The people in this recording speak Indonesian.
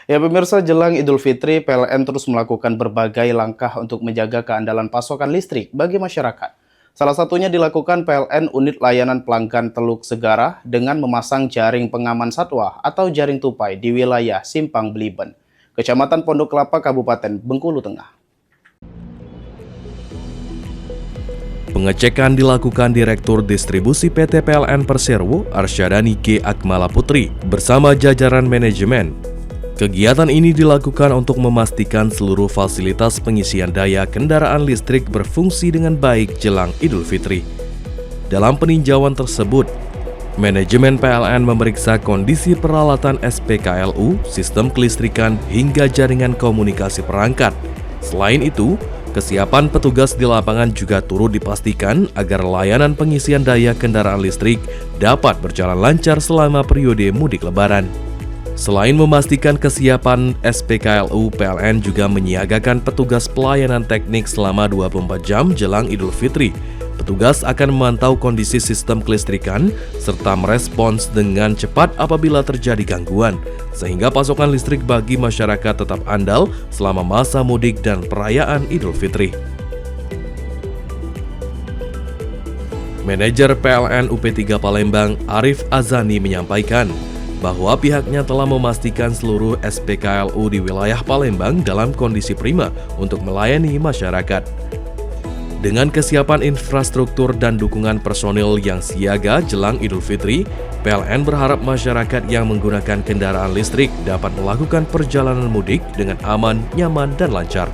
Ya pemirsa, jelang Idul Fitri, PLN terus melakukan berbagai langkah untuk menjaga keandalan pasokan listrik bagi masyarakat. Salah satunya dilakukan PLN Unit Layanan Pelanggan Teluk Segara dengan memasang jaring pengaman satwa atau jaring tupai di wilayah Simpang Bliben, Kecamatan Pondok Kelapa, Kabupaten Bengkulu Tengah. Pengecekan dilakukan Direktur Distribusi PT PLN Persero, Arsyadani G. Akmala Putri, bersama jajaran manajemen. Kegiatan ini dilakukan untuk memastikan seluruh fasilitas pengisian daya kendaraan listrik berfungsi dengan baik jelang Idul Fitri. Dalam peninjauan tersebut, manajemen PLN memeriksa kondisi peralatan SPKLU, sistem kelistrikan, hingga jaringan komunikasi perangkat. Selain itu, kesiapan petugas di lapangan juga turut dipastikan agar layanan pengisian daya kendaraan listrik dapat berjalan lancar selama periode mudik Lebaran. Selain memastikan kesiapan SPKLU, PLN juga menyiagakan petugas pelayanan teknik selama 24 jam jelang Idul Fitri. Petugas akan memantau kondisi sistem kelistrikan serta merespons dengan cepat apabila terjadi gangguan, sehingga pasokan listrik bagi masyarakat tetap andal selama masa mudik dan perayaan Idul Fitri. Manajer PLN UP3 Palembang, Arif Azani menyampaikan bahwa pihaknya telah memastikan seluruh SPKLU di wilayah Palembang dalam kondisi prima untuk melayani masyarakat. Dengan kesiapan infrastruktur dan dukungan personil yang siaga jelang Idul Fitri, PLN berharap masyarakat yang menggunakan kendaraan listrik dapat melakukan perjalanan mudik dengan aman, nyaman, dan lancar.